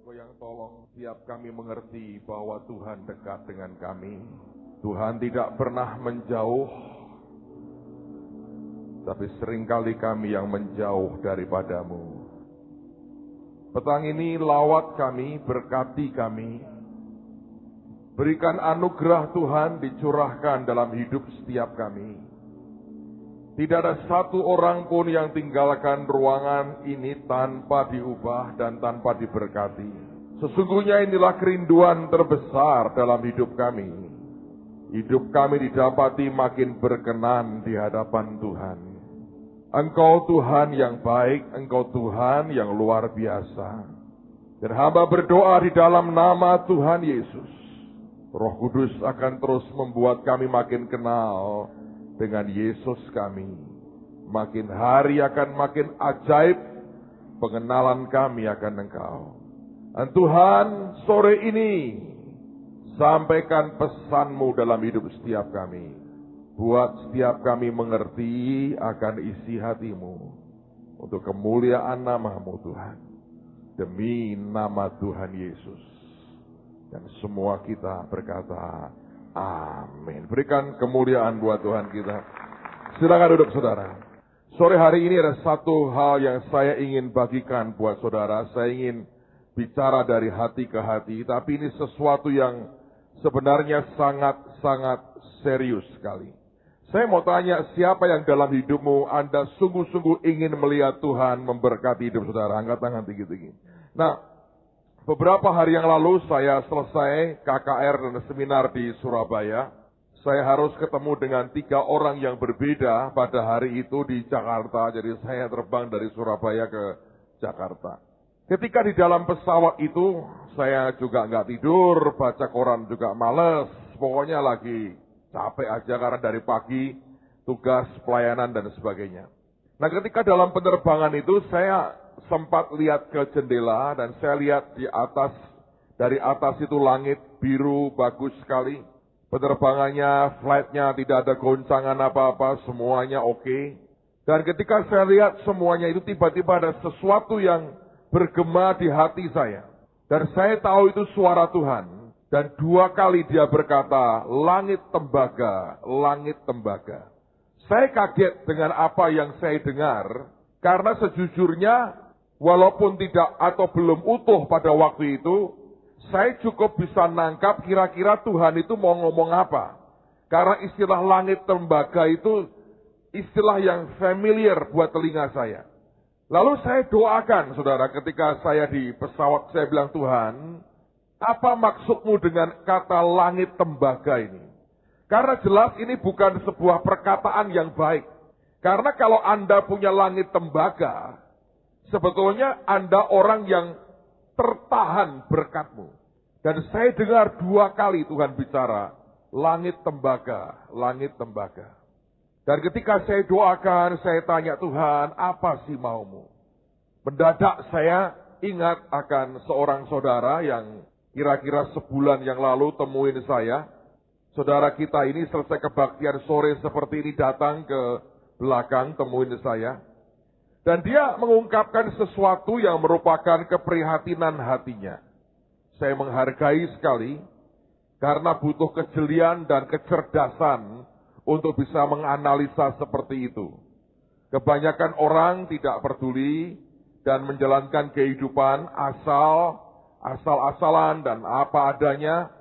Engkau yang tolong setiap kami mengerti bahwa Tuhan dekat dengan kami. Tuhan tidak pernah menjauh, tapi seringkali kami yang menjauh daripadamu. Petang ini lawat kami, berkati kami. Berikan anugerah Tuhan dicurahkan dalam hidup setiap kami. Tidak ada satu orang pun yang tinggalkan ruangan ini tanpa diubah dan tanpa diberkati. Sesungguhnya inilah kerinduan terbesar dalam hidup kami. Hidup kami didapati makin berkenan di hadapan Tuhan. Engkau Tuhan yang baik, Engkau Tuhan yang luar biasa. Dan hamba berdoa di dalam nama Tuhan Yesus. Roh Kudus akan terus membuat kami makin kenal dengan Yesus kami. Makin hari akan makin ajaib pengenalan kami akan Engkau. Dan Tuhan, sore ini sampaikan pesan-Mu dalam hidup setiap kami. Buat setiap kami mengerti akan isi hati-Mu. Untuk kemuliaan nama-Mu Tuhan. Demi nama Tuhan Yesus. Dan semua kita berkata, amin. Berikan kemuliaan buat Tuhan kita. Silakan duduk saudara. Sore hari ini ada satu hal yang saya ingin bagikan buat saudara. Saya ingin bicara dari hati ke hati. Tapi ini sesuatu yang sebenarnya sangat-sangat serius sekali. Saya mau tanya, siapa yang dalam hidupmu Anda sungguh-sungguh ingin melihat Tuhan memberkati hidup saudara? Angkat tangan tinggi-tinggi. Nah, beberapa hari yang lalu saya selesai KKR dan seminar di Surabaya. Saya harus ketemu dengan 3 orang yang berbeda pada hari itu di Jakarta. Jadi saya terbang dari Surabaya ke Jakarta. Ketika di dalam pesawat itu, saya juga nggak tidur, baca koran juga males. Pokoknya lagi capek aja karena dari pagi tugas pelayanan dan sebagainya. Nah, ketika dalam penerbangan itu saya sempat lihat ke jendela dan saya lihat di atas, dari atas itu langit biru bagus sekali. Penerbangannya, flightnya tidak ada goncangan apa-apa, semuanya oke. Dan ketika saya lihat semuanya itu tiba-tiba ada sesuatu yang bergema di hati saya. Dan saya tahu itu suara Tuhan. Dan 2 kali dia berkata, langit tembaga, langit tembaga. Saya kaget dengan apa yang saya dengar, karena sejujurnya, walaupun tidak atau belum utuh pada waktu itu, saya cukup bisa nangkap kira-kira Tuhan itu mau ngomong apa. Karena istilah langit tembaga itu istilah yang familiar buat telinga saya. Lalu saya doakan, saudara, ketika saya di pesawat, saya bilang, Tuhan, apa maksudmu dengan kata langit tembaga ini? Karena jelas ini bukan sebuah perkataan yang baik. Karena kalau Anda punya langit tembaga, sebetulnya Anda orang yang tertahan berkatmu. Dan saya dengar 2 kali Tuhan bicara, langit tembaga, langit tembaga. Dan ketika saya doakan, saya tanya Tuhan, apa sih maumu? Mendadak saya ingat akan seorang saudara yang kira-kira sebulan yang lalu temuin saya. Saudara kita ini selesai kebaktian sore seperti ini datang ke belakang temuin saya. Dan dia mengungkapkan sesuatu yang merupakan keprihatinan hatinya. Saya menghargai sekali karena butuh kejelian dan kecerdasan untuk bisa menganalisa seperti itu. Kebanyakan orang tidak peduli dan menjalankan kehidupan asal-asalan dan apa adanya.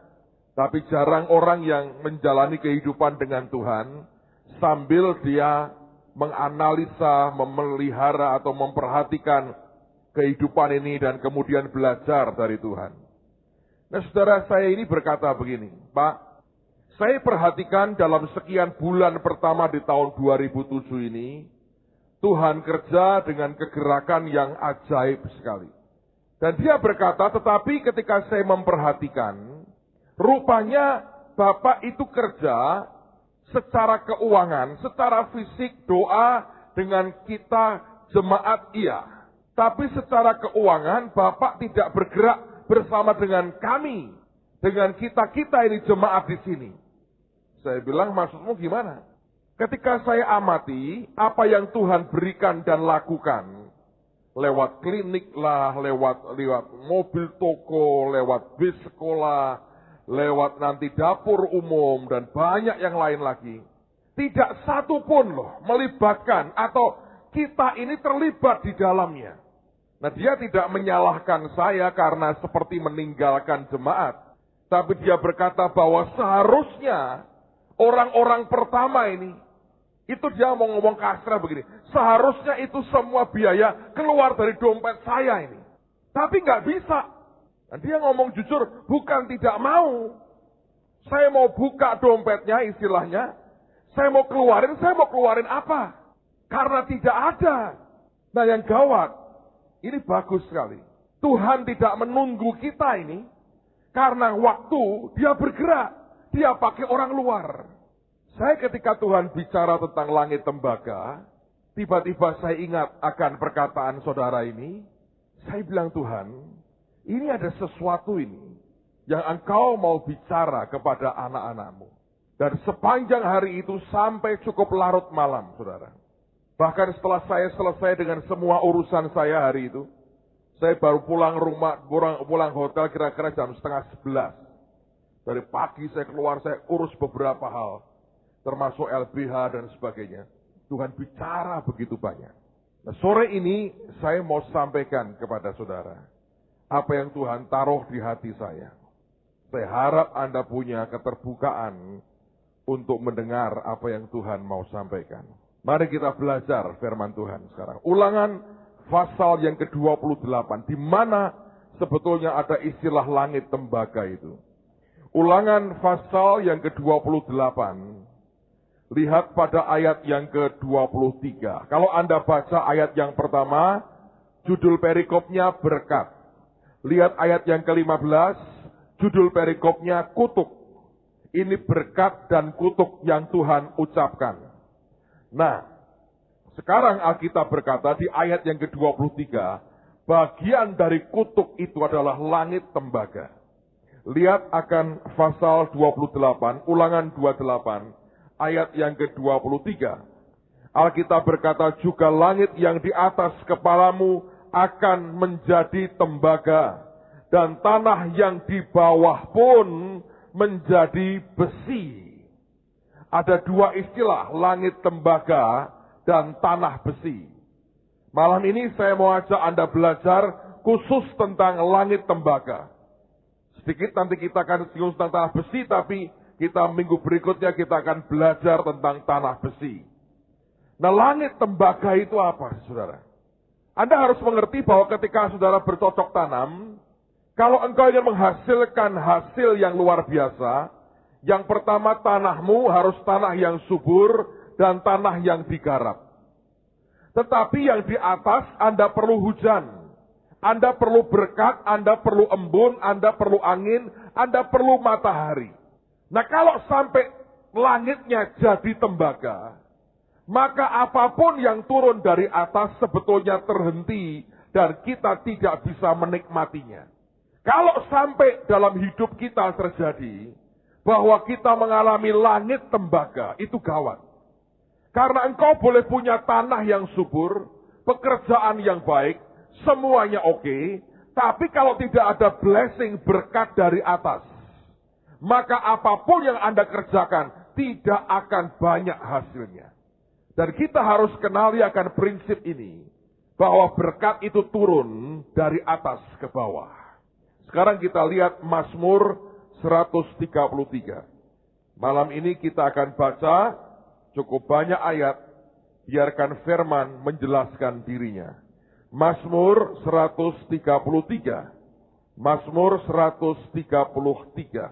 Tapi jarang orang yang menjalani kehidupan dengan Tuhan sambil dia menganalisa, memelihara atau memperhatikan kehidupan ini dan kemudian belajar dari Tuhan. Nah, saudara saya ini berkata begini, Pak, saya perhatikan dalam sekian bulan pertama di tahun 2007 ini, Tuhan kerja dengan kegerakan yang ajaib sekali. Dan dia berkata, tetapi ketika saya memperhatikan, rupanya Bapak itu kerja secara keuangan, secara fisik, doa dengan kita jemaat iya. Tapi secara keuangan Bapak tidak bergerak bersama dengan kami, dengan kita-kita ini jemaat di sini. Saya bilang, maksudmu gimana? Ketika saya amati apa yang Tuhan berikan dan lakukan, lewat klinik lah, lewat mobil toko, lewat bis sekolah, lewat nanti dapur umum, dan banyak yang lain lagi. Tidak satu pun loh melibatkan atau kita ini terlibat di dalamnya. Nah, dia tidak menyalahkan saya karena seperti meninggalkan jemaat. Tapi dia berkata bahwa seharusnya orang-orang pertama ini, itu dia mau ngomong kasar begini, seharusnya itu semua biaya keluar dari dompet saya ini. Tapi nggak bisa. Dan dia ngomong jujur, bukan tidak mau. Saya mau buka dompetnya istilahnya, saya mau keluarin apa? Karena tidak ada. Nah, yang gawat, ini bagus sekali. Tuhan tidak menunggu kita ini, karena waktu dia bergerak, dia pakai orang luar. Saya ketika Tuhan bicara tentang langit tembaga, tiba-tiba saya ingat akan perkataan saudara ini. Saya bilang, Tuhan, ini ada sesuatu ini yang engkau mau bicara kepada anak-anakmu. Dan sepanjang hari itu sampai cukup larut malam, saudara. Bahkan setelah saya selesai dengan semua urusan saya hari itu, saya baru pulang hotel kira-kira jam 10:30. Dari pagi saya keluar, saya urus beberapa hal. Termasuk LBH dan sebagainya. Tuhan bicara begitu banyak. Nah, sore ini saya mau sampaikan kepada saudara apa yang Tuhan taruh di hati saya. Saya harap Anda punya keterbukaan untuk mendengar apa yang Tuhan mau sampaikan. Mari kita belajar firman Tuhan sekarang. Ulangan pasal yang ke-28, di mana sebetulnya ada istilah langit tembaga itu. Ulangan pasal yang ke-28. Lihat pada ayat yang ke-23. Kalau Anda baca ayat yang pertama, judul perikopnya berkat. Lihat ayat yang ke-15, judul perikopnya kutuk. Ini berkat dan kutuk yang Tuhan ucapkan. Nah, sekarang Alkitab berkata di ayat yang ke-23, bagian dari kutuk itu adalah langit tembaga. Lihat akan pasal 28, ulangan 28, ayat yang ke-23. Alkitab berkata juga langit yang di atas kepalamu akan menjadi tembaga, dan tanah yang di bawah pun menjadi besi. Ada dua istilah, langit tembaga dan tanah besi. Malam ini saya mau ajak Anda belajar khusus tentang langit tembaga. Sedikit nanti kita akan singgung tentang tanah besi, tapi kita minggu berikutnya kita akan belajar tentang tanah besi. Nah, langit tembaga itu apa, saudara? Anda harus mengerti bahwa ketika saudara bercocok tanam, kalau engkau ingin menghasilkan hasil yang luar biasa, yang pertama tanahmu harus tanah yang subur dan tanah yang digarap. Tetapi yang di atas Anda perlu hujan, Anda perlu berkat, Anda perlu embun, Anda perlu angin, Anda perlu matahari. Nah, kalau sampai langitnya jadi tembaga, maka apapun yang turun dari atas sebetulnya terhenti dan kita tidak bisa menikmatinya. Kalau sampai dalam hidup kita terjadi bahwa kita mengalami langit tembaga, itu gawat. Karena engkau boleh punya tanah yang subur, pekerjaan yang baik, semuanya oke, tapi kalau tidak ada blessing berkat dari atas, maka apapun yang Anda kerjakan tidak akan banyak hasilnya. Dan kita harus kenali akan prinsip ini, bahwa berkat itu turun dari atas ke bawah. Sekarang kita lihat Mazmur 133. Malam ini kita akan baca cukup banyak ayat, biarkan firman menjelaskan dirinya. Mazmur 133. Mazmur 133.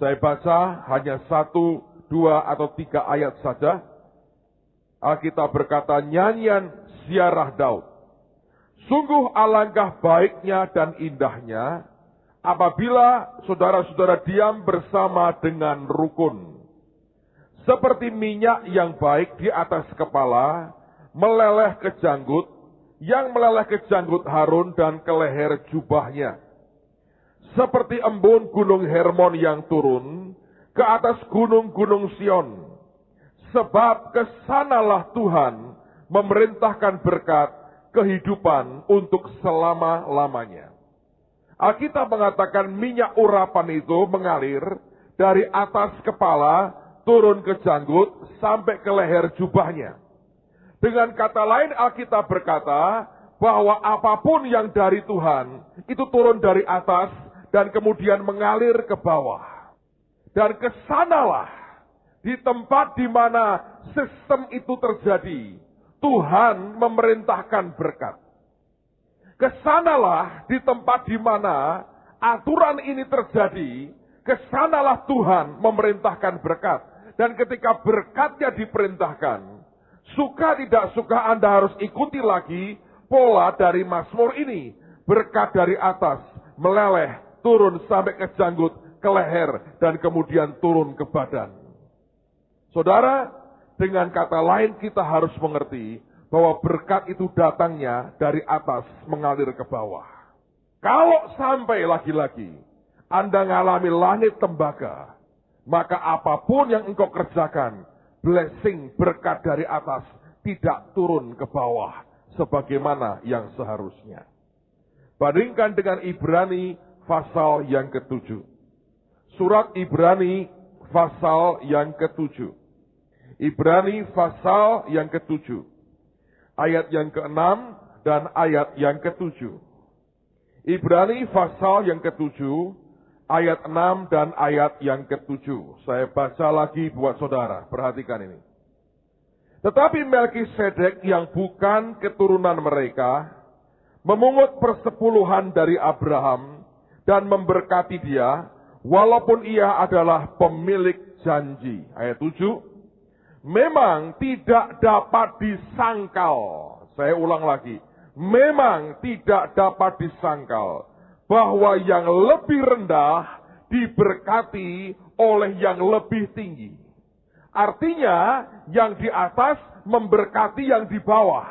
Saya baca hanya 1, 2, atau 3 ayat saja. Alkitab berkata, nyanyian ziarah Daud. Sungguh alangkah baiknya dan indahnya apabila saudara-saudara diam bersama dengan rukun. Seperti minyak yang baik di atas kepala, meleleh ke janggut, yang meleleh ke janggut Harun dan ke leher jubahnya. Seperti embun gunung Hermon yang turun ke atas gunung-gunung Sion. Sebab kesanalah Tuhan memerintahkan berkat kehidupan untuk selama-lamanya. Alkitab mengatakan minyak urapan itu mengalir dari atas kepala turun ke janggut sampai ke leher jubahnya. Dengan kata lain Alkitab berkata bahwa apapun yang dari Tuhan itu turun dari atas dan kemudian mengalir ke bawah. Dan kesanalah di tempat di mana sistem itu terjadi, Tuhan memerintahkan berkat. Kesanalah di tempat di mana aturan ini terjadi, kesanalah Tuhan memerintahkan berkat. Dan ketika berkatnya diperintahkan, suka tidak suka Anda harus ikuti lagi pola dari Mazmur ini. Berkat dari atas, meleleh, turun sampai ke janggut, ke leher, dan kemudian turun ke badan. Saudara, dengan kata lain kita harus mengerti bahwa berkat itu datangnya dari atas mengalir ke bawah. Kalau sampai lagi-lagi Anda mengalami langit tembaga, maka apapun yang engkau kerjakan, blessing berkat dari atas tidak turun ke bawah sebagaimana yang seharusnya. Bandingkan dengan Ibrani pasal yang ke-7. Surat Ibrani pasal yang ke-7. Ibrani pasal yang ke-7. Ayat yang ke-6 dan ayat yang ke-7. Ibrani pasal yang ke-7, ayat 6 dan ayat yang ke-7. Saya baca lagi buat saudara, perhatikan ini. Tetapi Melkisedek yang bukan keturunan mereka, memungut persepuluhan dari Abraham dan memberkati dia, walaupun ia adalah pemilik janji. Ayat 7. Memang tidak dapat disangkal. Saya ulang lagi. Memang tidak dapat disangkal bahwa yang lebih rendah diberkati oleh yang lebih tinggi. Artinya yang di atas memberkati yang di bawah.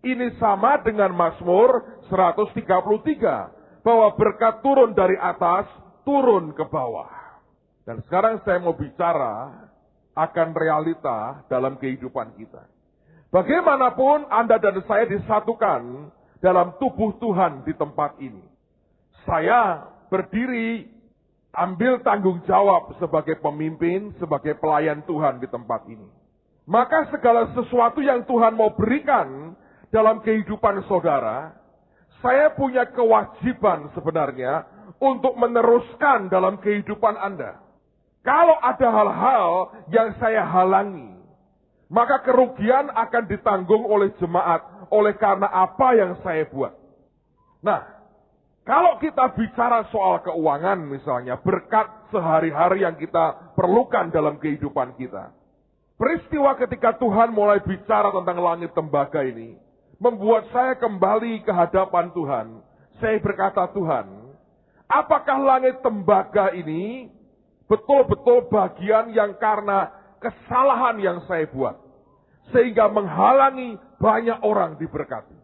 Ini sama dengan Mazmur 133. Bahwa berkat turun dari atas, turun ke bawah. Dan sekarang saya mau bicara akan realita dalam kehidupan kita. Bagaimanapun Anda dan saya disatukan dalam tubuh Tuhan di tempat ini. Saya berdiri ambil tanggung jawab sebagai pemimpin, sebagai pelayan Tuhan di tempat ini. Maka segala sesuatu yang Tuhan mau berikan dalam kehidupan saudara, saya punya kewajiban sebenarnya untuk meneruskan dalam kehidupan Anda. Kalau ada hal-hal yang saya halangi, maka kerugian akan ditanggung oleh jemaat oleh karena apa yang saya buat. Nah, kalau kita bicara soal keuangan misalnya, berkat sehari-hari yang kita perlukan dalam kehidupan kita. Peristiwa ketika Tuhan mulai bicara tentang langit tembaga ini, membuat saya kembali ke hadapan Tuhan. Saya berkata, Tuhan, apakah langit tembaga ini betul-betul bagian yang karena kesalahan yang saya buat, sehingga menghalangi banyak orang diberkati.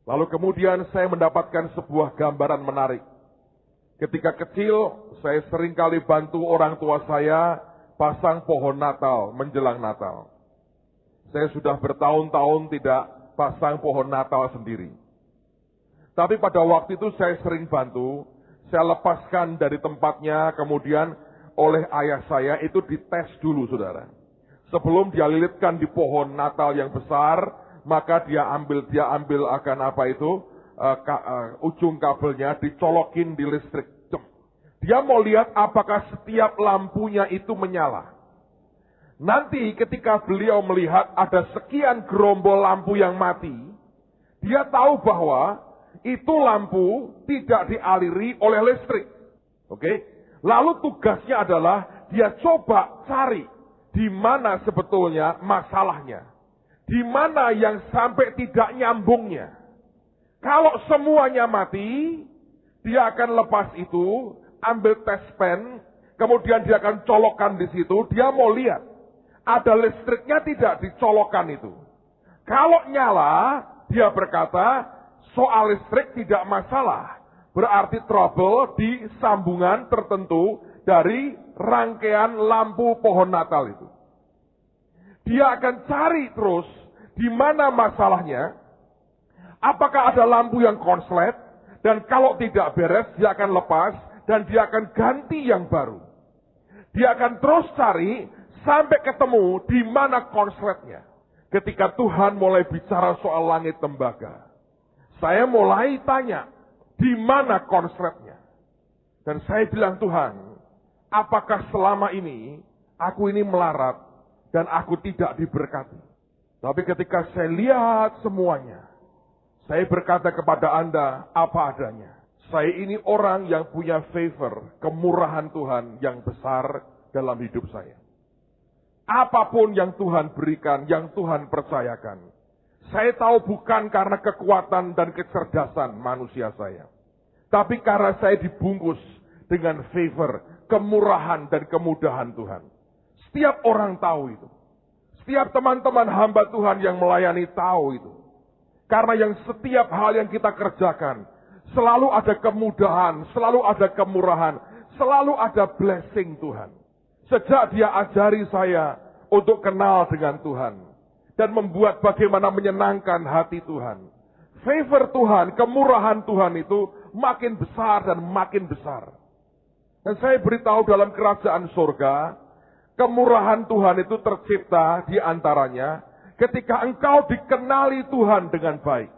Lalu kemudian saya mendapatkan sebuah gambaran menarik. Ketika kecil, saya seringkali bantu orang tua saya pasang pohon Natal menjelang Natal. Saya sudah bertahun-tahun tidak pasang pohon Natal sendiri. Tapi pada waktu itu saya sering bantu, saya lepaskan dari tempatnya, kemudian oleh ayah saya itu dites dulu saudara. Sebelum dia lilitkan di pohon Natal yang besar, maka dia ambil akan apa itu, ujung kabelnya dicolokin di listrik. Dia mau lihat apakah setiap lampunya itu menyala. Nanti ketika beliau melihat ada sekian gerombol lampu yang mati, dia tahu bahwa itu lampu tidak dialiri oleh listrik. Oke? Lalu tugasnya adalah dia coba cari di mana sebetulnya masalahnya. Di mana yang sampai tidak nyambungnya. Kalau semuanya mati, dia akan lepas itu, ambil test pen, kemudian dia akan colokkan di situ, dia mau lihat. Ada listriknya tidak dicolokkan itu. Kalau nyala, dia berkata, soal listrik tidak masalah. Berarti trouble di sambungan tertentu dari rangkaian lampu pohon Natal itu. Dia akan cari terus di mana masalahnya. Apakah ada lampu yang konslet? Dan kalau tidak beres, dia akan lepas dan dia akan ganti yang baru. Dia akan terus cari sampai ketemu di mana konsletnya. Ketika Tuhan mulai bicara soal langit tembaga, saya mulai tanya, di mana konsletnya? Dan saya bilang, Tuhan, apakah selama ini aku ini melarat dan aku tidak diberkati? Tapi ketika saya lihat semuanya, saya berkata kepada Anda apa adanya. Saya ini orang yang punya favor, kemurahan Tuhan yang besar dalam hidup saya. Apapun yang Tuhan berikan, yang Tuhan percayakan, saya tahu bukan karena kekuatan dan kecerdasan manusia saya. Tapi karena saya dibungkus dengan favor, kemurahan dan kemudahan Tuhan. Setiap orang tahu itu. Setiap teman-teman hamba Tuhan yang melayani tahu itu. Karena yang setiap hal yang kita kerjakan, selalu ada kemudahan, selalu ada kemurahan, selalu ada blessing Tuhan. Sejak dia ajari saya untuk kenal dengan Tuhan. Dan membuat bagaimana menyenangkan hati Tuhan. Favor Tuhan, kemurahan Tuhan itu makin besar dan makin besar. Dan saya beritahu dalam kerajaan surga, kemurahan Tuhan itu tercipta di antaranya ketika engkau dikenali Tuhan dengan baik.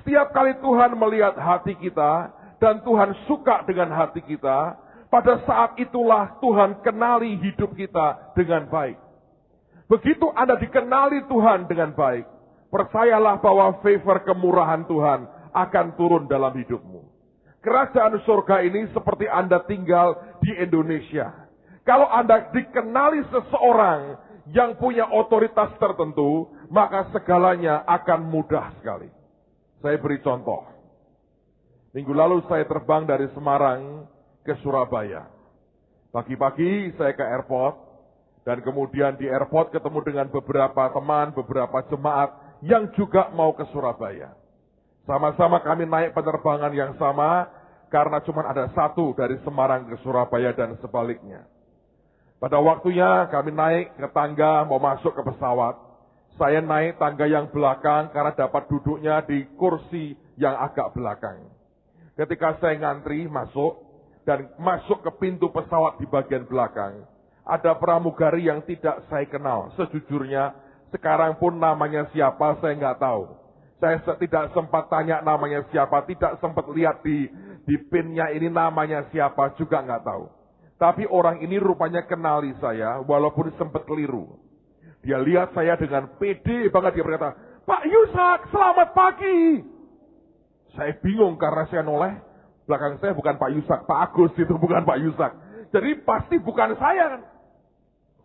Setiap kali Tuhan melihat hati kita dan Tuhan suka dengan hati kita, pada saat itulah Tuhan kenali hidup kita dengan baik. Begitu Anda dikenali Tuhan dengan baik, percayalah bahwa favor kemurahan Tuhan akan turun dalam hidupmu. Kerajaan surga ini seperti Anda tinggal di Indonesia. Kalau Anda dikenali seseorang yang punya otoritas tertentu, maka segalanya akan mudah sekali. Saya beri contoh. Minggu lalu saya terbang dari Semarang ke Surabaya. Pagi-pagi saya ke airport, dan kemudian di airport ketemu dengan beberapa teman, beberapa jemaat yang juga mau ke Surabaya. Sama-sama kami naik penerbangan yang sama, karena cuma ada satu dari Semarang ke Surabaya dan sebaliknya. Pada waktunya kami naik ke tangga mau masuk ke pesawat. Saya naik tangga yang belakang karena dapat duduknya di kursi yang agak belakang. Ketika saya ngantri masuk dan masuk ke pintu pesawat di bagian belakang, ada pramugari yang tidak saya kenal. Sejujurnya sekarang pun namanya siapa saya nggak tahu. Saya tidak sempat tanya namanya siapa, tidak sempat lihat di pinnya ini namanya siapa, juga nggak tahu. Tapi orang ini rupanya kenali saya, walaupun sempat keliru. Dia lihat saya dengan pede banget, dia berkata, Pak Yusak, selamat pagi. Saya bingung karena saya noleh, belakang saya bukan Pak Yusak, Pak Agus itu bukan Pak Yusak. Jadi pasti bukan saya kan.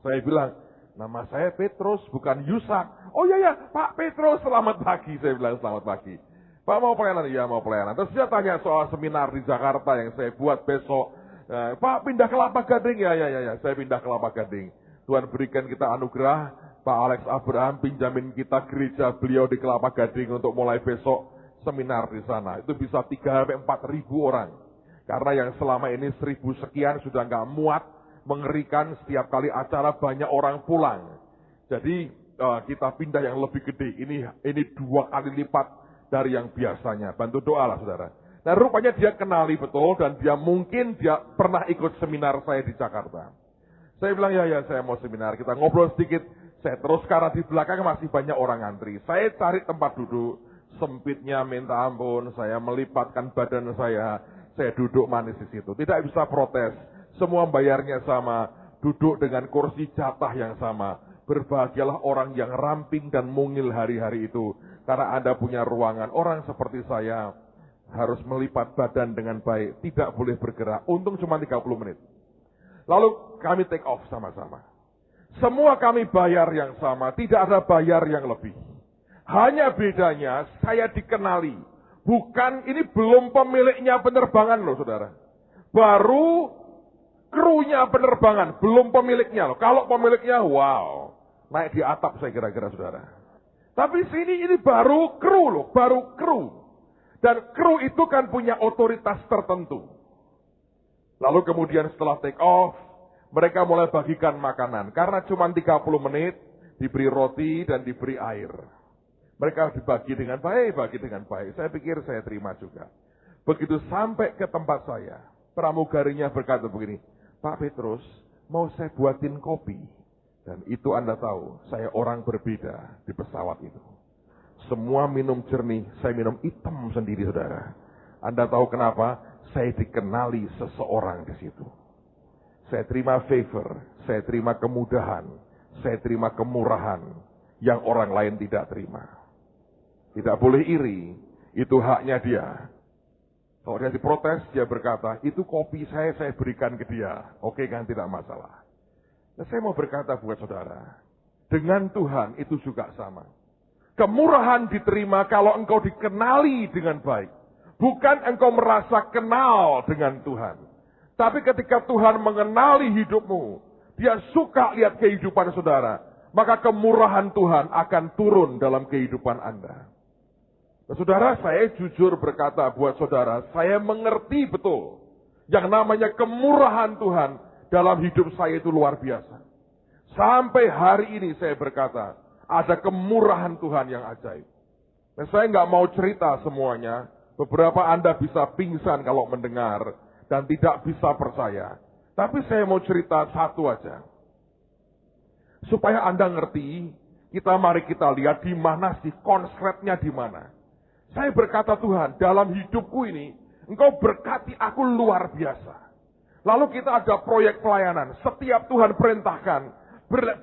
Saya bilang, nama saya Petrus, bukan Yusak. Oh iya, Pak Petrus, selamat pagi. Saya bilang, selamat pagi. Pak mau pelayanan? Iya mau pelayanan. Terus dia tanya soal seminar di Jakarta yang saya buat besok. Pak pindah ke Kelapa Gading? Ya, saya pindah ke Kelapa Gading. Tuhan berikan kita anugerah, Pak Alex Abraham pinjamin kita gereja beliau di Kelapa Gading untuk mulai besok seminar di sana. Itu bisa 3-4 ribu orang. Karena yang selama ini 1.000 sekian sudah nggak muat, mengerikan, setiap kali acara banyak orang pulang. Jadi kita pindah yang lebih gede. Ini 2 kali lipat dari yang biasanya. Bantu doa lah saudara. Nah rupanya dia kenali betul dan dia pernah ikut seminar saya di Jakarta. Saya bilang ya saya mau seminar, kita ngobrol sedikit. Saya terus karena di belakang masih banyak orang antri. Saya cari tempat duduk, sempitnya minta ampun, saya melipatkan badan saya duduk manis di situ. Tidak bisa protes, semua bayarnya sama, duduk dengan kursi jatah yang sama. Berbahagialah orang yang ramping dan mungil hari-hari itu. Karena Anda punya ruangan, orang seperti saya harus melipat badan dengan baik, tidak boleh bergerak. Untung cuma 30 menit. Lalu kami take off sama-sama. Semua kami bayar yang sama, tidak ada bayar yang lebih. Hanya bedanya saya dikenali. Bukan, ini belum pemiliknya penerbangan loh saudara. Baru krunya penerbangan, belum pemiliknya loh. Kalau pemiliknya, wow, naik di atap saya kira-kira saudara. Tapi sini ini baru kru loh, baru kru. Dan kru itu kan punya otoritas tertentu. Lalu kemudian setelah take off, mereka mulai bagikan makanan. Karena cuma 30 menit, diberi roti dan diberi air. Mereka dibagi dengan baik, bagi dengan baik. Saya pikir saya terima juga. Begitu sampai ke tempat saya, pramugarinya berkata begini, Pak Petrus, mau saya buatin kopi. Dan itu Anda tahu, saya orang berbeda di pesawat itu. Semua minum jernih, saya minum hitam sendiri, saudara. Anda tahu kenapa? Saya dikenali seseorang di situ. Saya terima favor, saya terima kemudahan, saya terima kemurahan yang orang lain tidak terima. Tidak boleh iri, itu haknya dia. Kalau dia diprotes, dia berkata, itu kopi saya berikan ke dia. Oke kan, tidak masalah. Nah, saya mau berkata buat saudara, dengan Tuhan itu juga sama. Kemurahan diterima kalau engkau dikenali dengan baik. Bukan engkau merasa kenal dengan Tuhan. Tapi ketika Tuhan mengenali hidupmu, Dia suka lihat kehidupan saudara, maka kemurahan Tuhan akan turun dalam kehidupan Anda. Nah, saudara, saya jujur berkata buat saudara, saya mengerti betul yang namanya kemurahan Tuhan dalam hidup saya itu luar biasa. Sampai hari ini saya berkata, ada kemurahan Tuhan yang ajaib. Nah, saya nggak mau cerita semuanya. Beberapa Anda bisa pingsan kalau mendengar dan tidak bisa percaya. Tapi saya mau cerita satu aja. Supaya Anda ngerti, mari kita lihat di mana sih konsletnya di mana. Saya berkata, Tuhan, dalam hidupku ini, Engkau berkati aku luar biasa. Lalu kita ada proyek pelayanan. Setiap Tuhan perintahkan,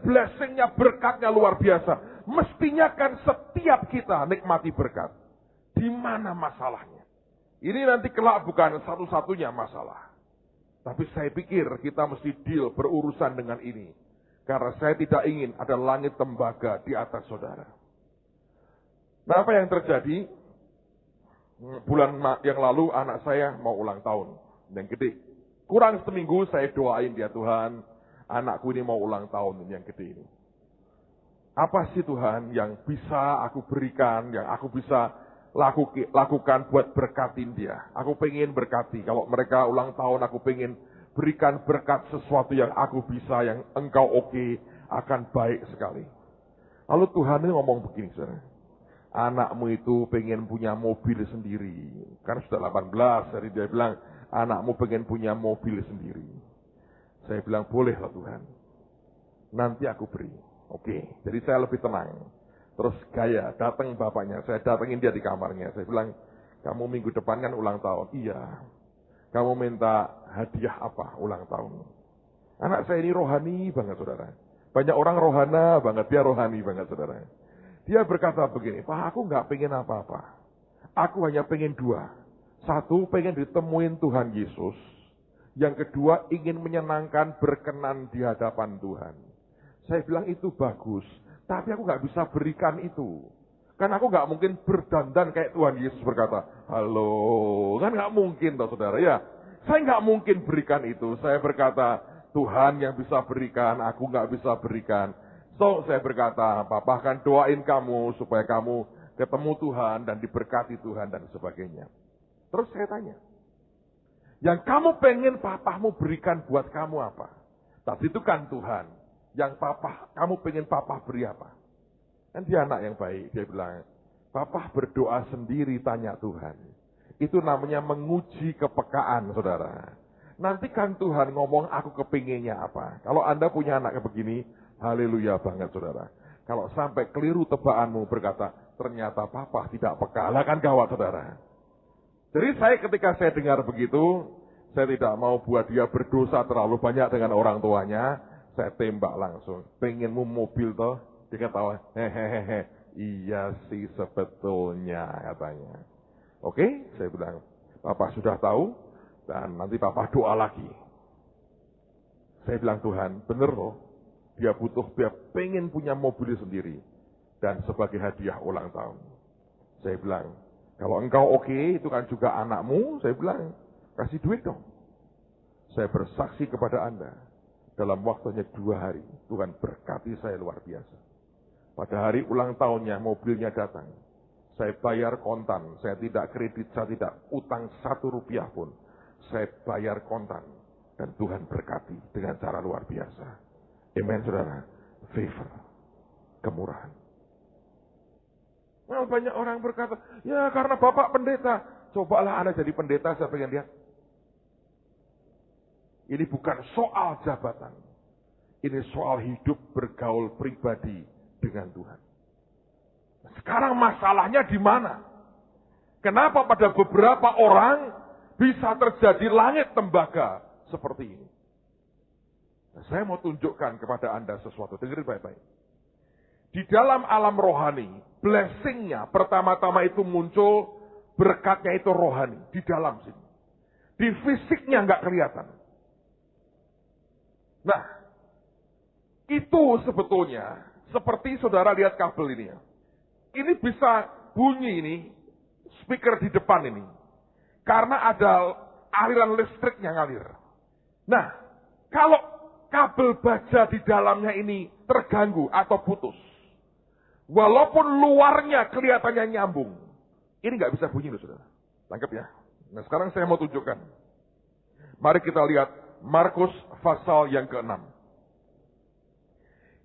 blessingnya, berkatnya luar biasa. Mestinya kan setiap kita nikmati berkat. Di mana masalahnya? Ini nanti kelak bukan satu-satunya masalah. Tapi saya pikir kita mesti deal berurusan dengan ini. Karena saya tidak ingin ada langit tembaga di atas saudara. Nah, apa yang terjadi? Bulan yang lalu anak saya mau ulang tahun. Yang gede. Kurang seminggu saya doain dia, Tuhan, anakku ini mau ulang tahun yang gede ini. Apa sih Tuhan yang bisa aku berikan, yang aku bisa lakukan buat berkatin dia. Aku pengen berkati. Kalau mereka ulang tahun, aku pengen berikan berkat sesuatu yang aku bisa, yang engkau oke, akan baik sekali. Lalu Tuhan ini ngomong begini, saudara. Anakmu itu pengen punya mobil sendiri. Kan sudah 18, jadi dia bilang, anakmu pengen punya mobil sendiri. Saya bilang, bolehlah Tuhan. Nanti aku beri. Oke, jadi saya lebih tenang. Terus gaya, datang bapaknya, saya datengin dia di kamarnya. Saya bilang, kamu minggu depan kan ulang tahun. Iya. Kamu minta hadiah apa ulang tahun? Anak saya ini rohani banget, saudara. Banyak orang rohana banget, dia rohani banget, saudara. Dia berkata begini, Pak, aku nggak pengen apa-apa. Aku hanya pengen dua. Satu, pengen ditemuin Tuhan Yesus. Yang kedua, ingin menyenangkan, berkenan di hadapan Tuhan. Saya bilang itu bagus. Tapi aku gak bisa berikan itu. Kan aku gak mungkin berdandan kayak Tuhan Yesus berkata, halo, kan gak mungkin toh saudara ya. Saya gak mungkin berikan itu. Saya berkata, Tuhan yang bisa berikan, aku gak bisa berikan. So saya berkata, Papa akan doain kamu supaya kamu ketemu Tuhan dan diberkati Tuhan dan sebagainya. Terus saya tanya, yang kamu pengen papamu berikan buat kamu apa? Tapi itu kan Tuhan. Yang papa, kamu pengen papa beri apa? Kan dia anak yang baik. Dia bilang, papa berdoa sendiri tanya Tuhan. Itu namanya menguji kepekaan, saudara. Nanti kan Tuhan ngomong aku kepinginnya apa. Kalau Anda punya anak kayak begini, haleluya banget, saudara. Kalau sampai keliru tebakanmu berkata, ternyata papa tidak peka. Lah kan gawat, saudara. Jadi ketika saya dengar begitu, saya tidak mau buat dia berdosa terlalu banyak dengan orang tuanya. Saya tembak langsung. Pengenmu mobil toh? Dia ketawa. Hehehe. Iya sih sebetulnya katanya. Oke, saya bilang. Papa sudah tahu. Dan nanti Papa doa lagi. Saya bilang Tuhan, bener loh. Dia pengen punya mobil sendiri. Dan sebagai hadiah ulang tahun. Saya bilang, kalau engkau oke, itu kan juga anakmu. Saya bilang, kasih duit dong. Saya bersaksi kepada Anda. Dalam waktunya 2 hari, Tuhan berkati saya luar biasa. Pada hari ulang tahunnya, mobilnya datang. Saya bayar kontan, saya tidak kredit, saya tidak utang 1 rupiah pun. Saya bayar kontan. Dan Tuhan berkati dengan cara luar biasa. Amen, saudara. Favor. Kemurahan. Nah, banyak orang berkata, ya karena Bapak pendeta. Cobalah Anda jadi pendeta, saya pengen lihat. Ini bukan soal jabatan. Ini soal hidup bergaul pribadi dengan Tuhan. Sekarang masalahnya di mana? Kenapa pada beberapa orang bisa terjadi langit tembaga seperti ini? Nah, saya mau tunjukkan kepada Anda sesuatu. Dengerin baik-baik. Di dalam alam rohani, blessing-nya pertama-tama itu muncul, berkatnya itu rohani. Di dalam sini. Di fisiknya nggak kelihatan. Nah, itu sebetulnya seperti saudara lihat kabel ini ya. Ini bisa bunyi ini, speaker di depan ini. Karena ada aliran listrik yang ngalir. Nah, kalau kabel baja di dalamnya ini terganggu atau putus. Walaupun luarnya kelihatannya nyambung. Ini nggak bisa bunyi loh saudara. Tangkap ya. Nah sekarang saya mau tunjukkan. Mari kita lihat Markus pasal yang ke-6.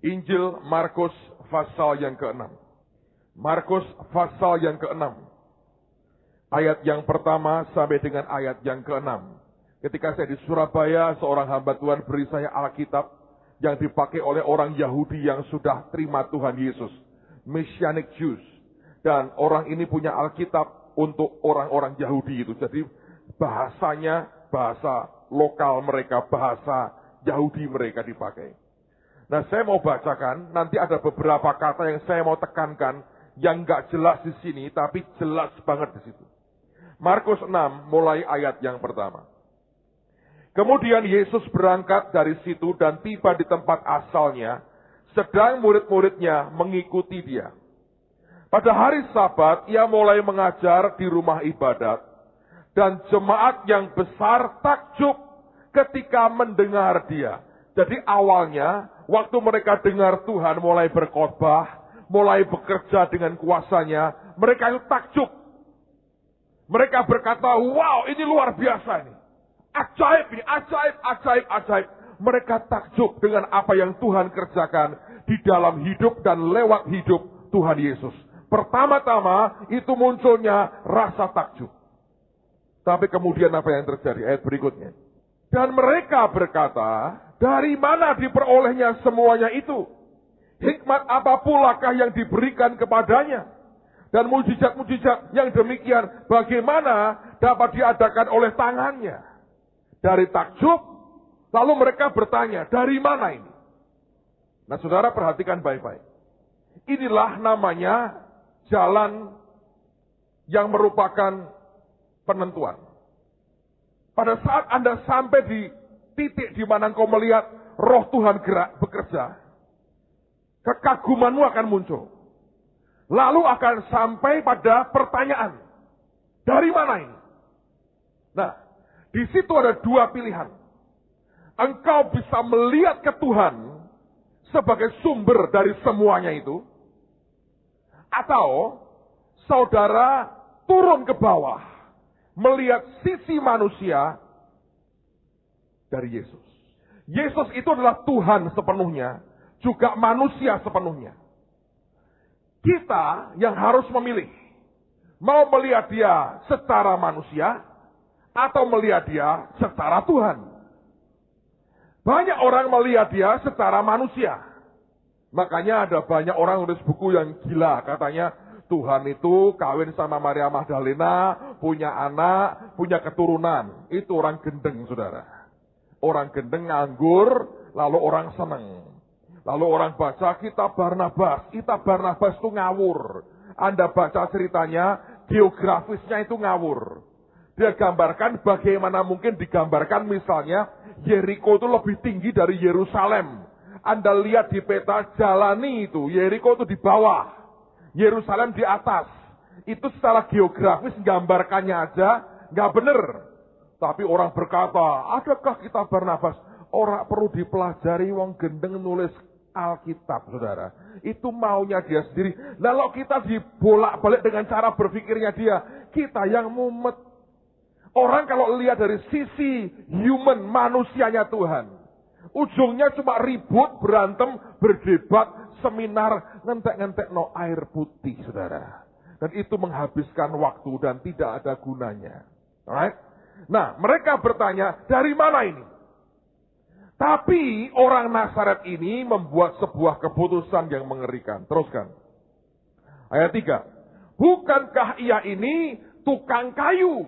Injil Markus pasal yang ke-6. Markus pasal yang ke-6. Ayat yang pertama sampai dengan ayat yang ke-6. Ketika saya di Surabaya, seorang hamba Tuhan beri saya Alkitab yang dipakai oleh orang Yahudi yang sudah terima Tuhan Yesus. Messianic Jews. Dan orang ini punya Alkitab untuk orang-orang Yahudi itu. Jadi bahasanya bahasa lokal mereka, bahasa Yahudi mereka dipakai. Nah saya mau bacakan, nanti ada beberapa kata yang saya mau tekankan yang gak jelas di sini, tapi jelas banget di situ. Markus 6 mulai ayat yang pertama. Kemudian Yesus berangkat dari situ dan tiba di tempat asalnya, sedang murid-muridnya mengikuti dia. Pada hari Sabat, ia mulai mengajar di rumah ibadat, dan jemaat yang besar takjub ketika mendengar dia. Jadi awalnya, waktu mereka dengar Tuhan mulai berkhotbah, mulai bekerja dengan kuasanya, mereka itu takjub. Mereka berkata, wow ini luar biasa ini. Ajaib ini, ajaib, ajaib, ajaib. Mereka takjub dengan apa yang Tuhan kerjakan di dalam hidup dan lewat hidup Tuhan Yesus. Pertama-tama itu munculnya rasa takjub. Tapi kemudian apa yang terjadi? Ayat berikutnya. Dan mereka berkata, dari mana diperolehnya semuanya itu? Hikmat apa pulakah yang diberikan kepadanya? Dan mujizat-mujizat yang demikian bagaimana dapat diadakan oleh tangannya? Dari takjub, lalu mereka bertanya, dari mana ini? Nah saudara perhatikan baik-baik. Inilah namanya jalan yang merupakan penentuan. Pada saat Anda sampai di titik di mana engkau melihat roh Tuhan gerak bekerja, kekagumanmu akan muncul. Lalu akan sampai pada pertanyaan, dari mana ini? Nah, di situ ada dua pilihan. Engkau bisa melihat ke Tuhan sebagai sumber dari semuanya itu, atau saudara turun ke bawah, melihat sisi manusia dari Yesus. Yesus itu adalah Tuhan sepenuhnya, juga manusia sepenuhnya. Kita yang harus memilih, mau melihat dia secara manusia, atau melihat dia secara Tuhan. Banyak orang melihat dia secara manusia. Makanya ada banyak orang nulis buku yang gila, katanya Tuhan itu kawin sama Maria Magdalena, punya anak, punya keturunan. Itu orang gendeng, saudara. Orang gendeng nganggur, lalu orang seneng. Lalu orang baca kitab Barnabas. Kitab Barnabas itu ngawur. Anda baca ceritanya, geografisnya itu ngawur. Dia gambarkan bagaimana mungkin digambarkan misalnya, Yeriko itu lebih tinggi dari Yerusalem. Anda lihat di peta, jalani itu, Yeriko itu di bawah, Yerusalem di atas. Itu secara geografis gambarkannya aja nggak benar. Tapi orang berkata, adakah kitab Barnabas? Orang perlu dipelajari, wong gendeng nulis Alkitab, saudara. Itu maunya dia sendiri. Lalu kita dibolak-balik dengan cara berpikirnya dia. Kita yang mumet. Orang kalau lihat dari sisi human, manusianya Tuhan, ujungnya cuma ribut, berantem, berdebat, seminar, ngentek-ngentek no air putih, saudara. Dan itu menghabiskan waktu dan tidak ada gunanya. Alright? Nah, mereka bertanya, dari mana ini? Tapi orang Nazaret ini membuat sebuah keputusan yang mengerikan. Teruskan. Ayat 3. Bukankah ia ini tukang kayu?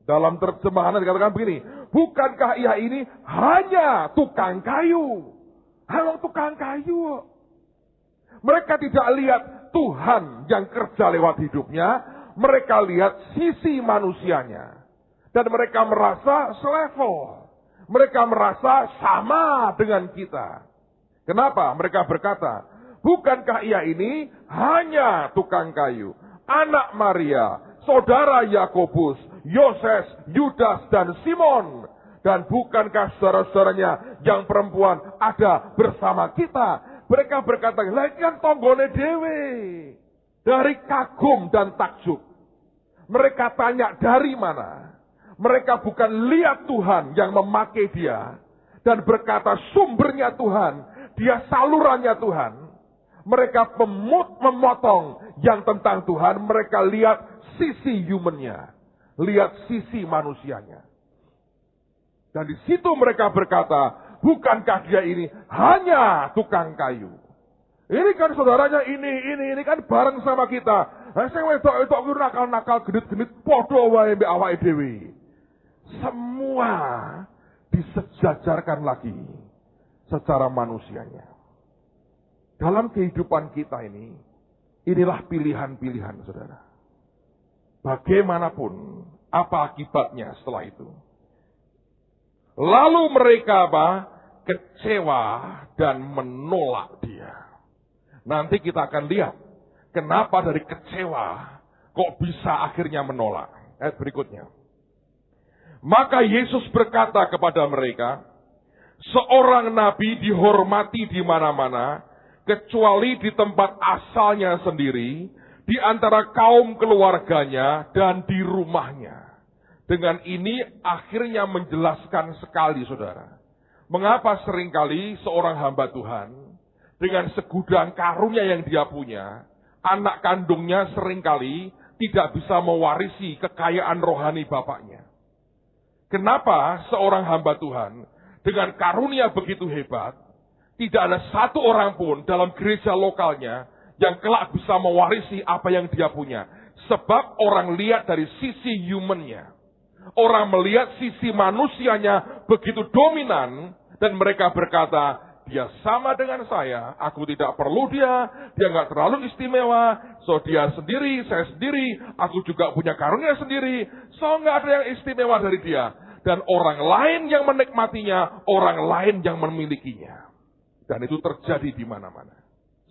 Dalam terjemahan dikatakan begini. Bukankah ia ini hanya tukang kayu? Hanya tukang kayu. Mereka tidak lihat Tuhan yang kerja lewat hidupnya. Mereka lihat sisi manusianya. Dan mereka merasa selevel. Mereka merasa sama dengan kita. Kenapa? Mereka berkata, bukankah ia ini hanya tukang kayu? Anak Maria, saudara Yakobus, Yoses, Yudas, dan Simon. Dan bukankah saudara-saudaranya yang perempuan ada bersama kita? Mereka berkata, lagi kan tonggone dewe. Dari kagum dan takjub. Mereka tanya dari mana? Mereka bukan lihat Tuhan yang memakai dia. Dan berkata sumbernya Tuhan. Dia salurannya Tuhan. Mereka memotong yang tentang Tuhan. Mereka lihat sisi humannya. Lihat sisi manusianya. Dan di situ mereka berkata, bukankah dia ini hanya tukang kayu? Ini kan saudaranya ini kan bareng sama kita. Saya wedok nakal-nakal genit-genit podo wae mbek awake dhewe. Semua disejajarkan lagi secara manusianya. Dalam kehidupan kita ini, inilah pilihan-pilihan saudara. Bagaimanapun, apa akibatnya setelah itu? Lalu mereka kecewa dan menolak dia. Nanti kita akan lihat, kenapa dari kecewa kok bisa akhirnya menolak. Ayat berikutnya. Maka Yesus berkata kepada mereka, seorang nabi dihormati di mana-mana, kecuali di tempat asalnya sendiri, di antara kaum keluarganya, dan di rumahnya. Dengan ini akhirnya menjelaskan sekali, saudara. Mengapa seringkali seorang hamba Tuhan, dengan segudang karunia yang dia punya, anak kandungnya seringkali tidak bisa mewarisi kekayaan rohani bapaknya. Kenapa seorang hamba Tuhan dengan karunia begitu hebat, tidak ada satu orang pun dalam gereja lokalnya yang kelak bisa mewarisi apa yang dia punya. Sebab orang lihat dari sisi humannya. Orang melihat sisi manusianya begitu dominan dan mereka berkata, dia sama dengan saya, aku tidak perlu dia nggak terlalu istimewa, so dia sendiri, saya sendiri, aku juga punya karunia sendiri, so nggak ada yang istimewa dari dia. Dan orang lain yang menikmatinya, orang lain yang memilikinya. Dan itu terjadi di mana-mana.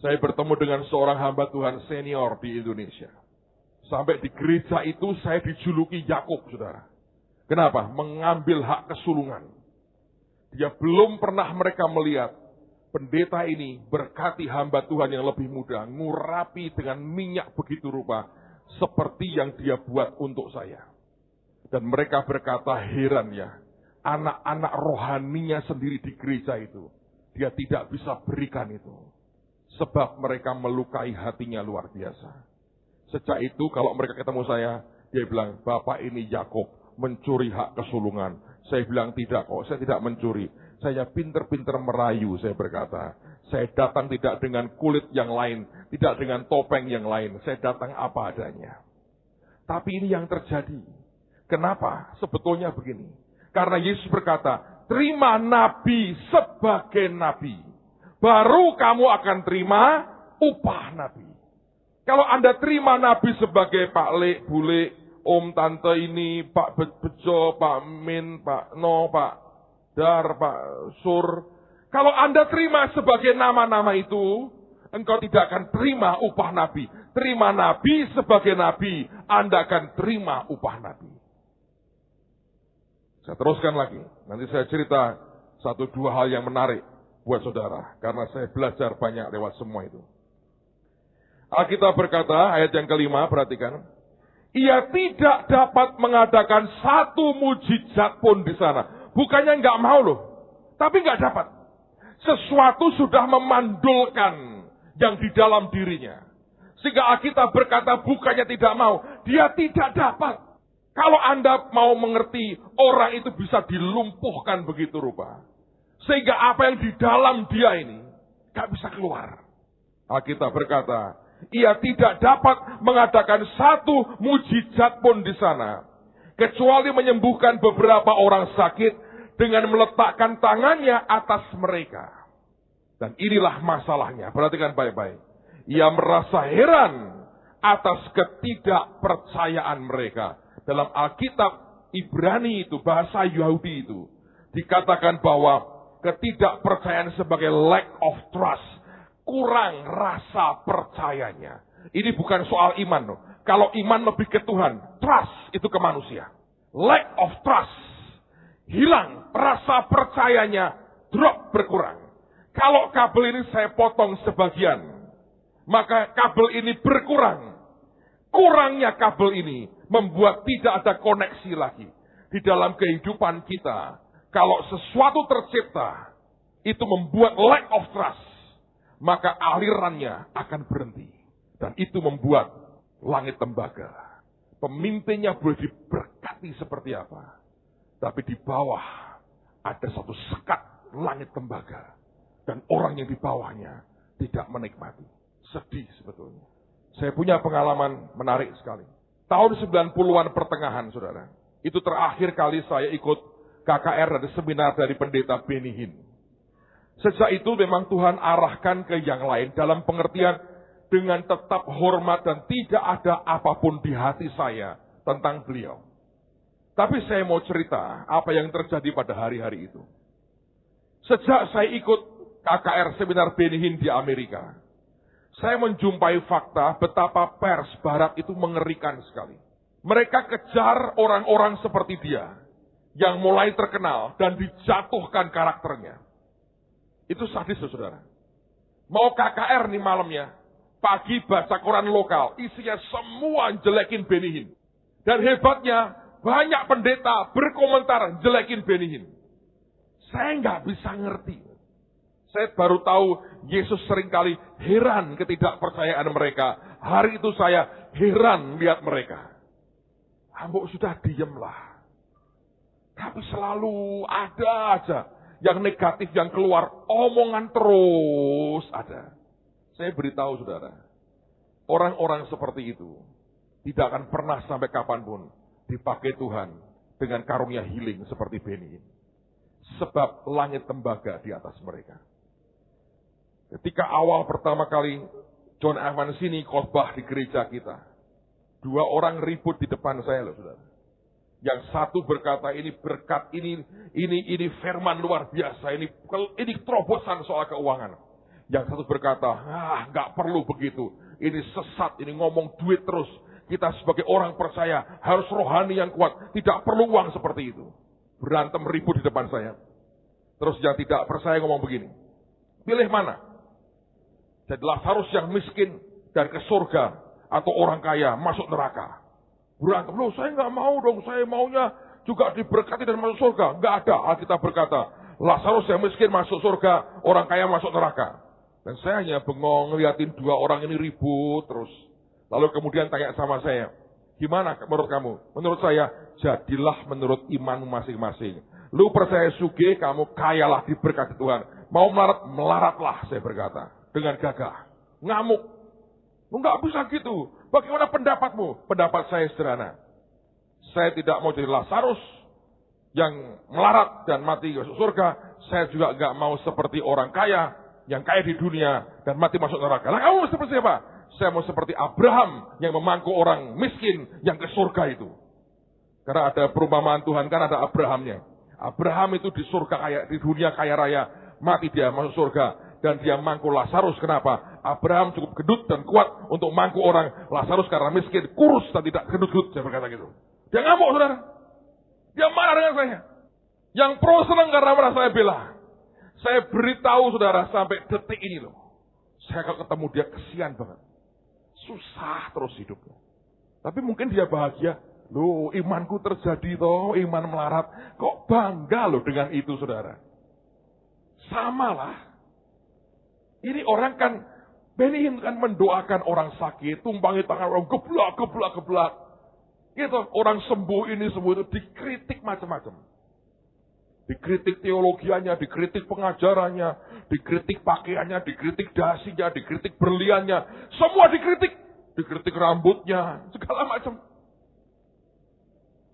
Saya bertemu dengan seorang hamba Tuhan senior di Indonesia. Sampai di gereja itu saya dijuluki Yakub, saudara. Kenapa? Mengambil hak kesulungan. Dia belum pernah mereka melihat pendeta ini berkati hamba Tuhan yang lebih muda, ngurapi dengan minyak begitu rupa, seperti yang dia buat untuk saya. Dan mereka berkata, heran ya, anak-anak rohaninya sendiri di gereja itu, dia tidak bisa berikan itu. Sebab mereka melukai hatinya luar biasa. Sejak itu kalau mereka ketemu saya, dia bilang, Bapak ini Yakub, mencuri hak kesulungan. Saya bilang, tidak kok, saya tidak mencuri. Saya pinter-pinter merayu, saya berkata. Saya datang tidak dengan kulit yang lain, tidak dengan topeng yang lain. Saya datang apa adanya. Tapi ini yang terjadi. Kenapa? Sebetulnya begini. Karena Yesus berkata, terima nabi sebagai nabi. Baru kamu akan terima upah nabi. Kalau Anda terima nabi sebagai Pak Lek, Bule, Om, Tante ini, Pak Bejo, Pak Min, Pak No, Pak Dar, Pak Sur. Kalau Anda terima sebagai nama-nama itu, engkau tidak akan terima upah nabi. Terima nabi sebagai nabi, Anda akan terima upah nabi. Saya teruskan lagi. Nanti saya cerita 1-2 hal yang menarik buat saudara. Karena saya belajar banyak lewat semua itu. Alkitab berkata, ayat yang kelima, perhatikan. Ia tidak dapat mengadakan satu mujizat pun di sana. Bukannya nggak mau loh. Tapi nggak dapat. Sesuatu sudah memandulkan yang di dalam dirinya. Sehingga Alkitab berkata bukannya tidak mau, dia tidak dapat. Kalau Anda mau mengerti, orang itu bisa dilumpuhkan begitu rupa. Sehingga apa yang di dalam dia ini gak bisa keluar. Alkitab berkata, ia tidak dapat mengadakan satu mujizat pun di sana, kecuali menyembuhkan beberapa orang sakit dengan meletakkan tangannya atas mereka. Dan inilah masalahnya. Perhatikan baik-baik. Ia merasa heran atas ketidakpercayaan mereka. Dalam Alkitab Ibrani itu, bahasa Yahudi itu, dikatakan bahwa ketidakpercayaan sebagai lack of trust. Kurang rasa percayanya. Ini bukan soal iman loh. Kalau iman lebih ke Tuhan, trust itu ke manusia. Lack of trust. Hilang rasa percayanya, drop berkurang. Kalau kabel ini saya potong sebagian, maka kabel ini berkurang. Kurangnya kabel ini membuat tidak ada koneksi lagi. Di dalam kehidupan kita, kalau sesuatu tercipta, itu membuat lack of trust, maka alirannya akan berhenti. Dan itu membuat langit tembaga. Pemimpinnya boleh diberkati seperti apa. Tapi di bawah ada satu sekat langit tembaga. Dan orang yang di bawahnya tidak menikmati. Sedih sebetulnya. Saya punya pengalaman menarik sekali. Tahun 90-an pertengahan, saudara. Itu terakhir kali saya ikut KKR dari seminar dari pendeta Benny Hinn. Sejak itu memang Tuhan arahkan ke yang lain. Dalam pengertian dengan tetap hormat dan tidak ada apapun di hati saya tentang beliau. Tapi saya mau cerita apa yang terjadi pada hari-hari itu. Sejak saya ikut KKR seminar Benny Hinn di Amerika, saya menjumpai fakta betapa pers barat itu mengerikan sekali. Mereka kejar orang-orang seperti dia yang mulai terkenal dan dijatuhkan karakternya. Itu sadis, saudara. Mau KKR nih malamnya, pagi baca koran lokal, isinya semua jelekin Benny Hinn. Dan hebatnya, banyak pendeta berkomentar jelekin Benny Hinn. Saya nggak bisa ngerti. Saya baru tahu Yesus seringkali heran ketidakpercayaan mereka. Hari itu saya heran lihat mereka. Ambok sudah diamlah. Tapi selalu ada aja yang negatif yang keluar. Omongan terus ada. Saya beritahu saudara. Orang-orang seperti itu tidak akan pernah sampai kapanpun dipakai Tuhan dengan karunia healing seperti Benny. Sebab langit tembaga di atas mereka. Ketika awal pertama kali John Evans ini khotbah di gereja kita, 2 orang ribut di depan saya loh saudara. Yang satu berkata ini berkat, ini firman luar biasa, ini terobosan soal keuangan. Yang satu berkata, nggak perlu begitu, ini sesat, ini ngomong duit terus. Kita sebagai orang percaya harus rohani yang kuat, tidak perlu uang seperti itu. Berantem ribut di depan saya. Terus yang tidak percaya ngomong begini, pilih mana? Jadi Lazarus yang miskin dan ke surga atau orang kaya masuk neraka. Berantem, loh saya nggak mau dong, saya maunya juga diberkati dan masuk surga. Nggak ada, Alkitab berkata, Lazarus yang miskin masuk surga, orang kaya masuk neraka. Dan saya hanya bengong ngeliatin 2 orang ini ribut terus. Lalu kemudian tanya sama saya, gimana menurut kamu? Menurut saya, jadilah menurut imanmu masing-masing. Lu percaya sugih, kamu kayalah diberkati Tuhan. Mau melarat, melaratlah, saya berkata. Dengan gagah, ngamuk. Enggak bisa gitu. Bagaimana pendapatmu? Pendapat saya sederhana. Saya tidak mau jadi Lazarus yang melarat dan mati masuk surga. Saya juga enggak mau seperti orang kaya yang kaya di dunia dan mati masuk neraka. Lah kamu seperti apa? Saya mau seperti Abraham yang memangku orang miskin yang ke surga itu. Karena ada perumpamaan Tuhan, kan ada Abrahamnya. Abraham itu di surga kaya, di dunia kaya raya, mati dia masuk surga. Dan dia mangku Lazarus. Kenapa? Abraham cukup gendut dan kuat untuk mangku orang. Lazarus karena miskin, kurus dan tidak gendut-gendut. Saya berkata gitu. Dia ngamuk, saudara. Dia marah dengan saya. Yang pro senang karena merasa saya bela. Saya beritahu saudara sampai detik ini loh. Saya kalau ketemu dia kesian banget. Susah terus hidupnya. Tapi mungkin dia bahagia. Loh, imanku terjadi toh, iman melarat. Kok bangga loh dengan itu, saudara. Samalah. Ini orang kan Benny Hinn kan mendoakan orang sakit, tumpangi tangan orang, geblak. Gitu, orang sembuh ini sembuh itu dikritik macam-macam. Dikritik teologianya, dikritik pengajarannya, dikritik pakaiannya, dikritik dasinya, dikritik berliannya. Semua dikritik. Dikritik rambutnya, segala macam.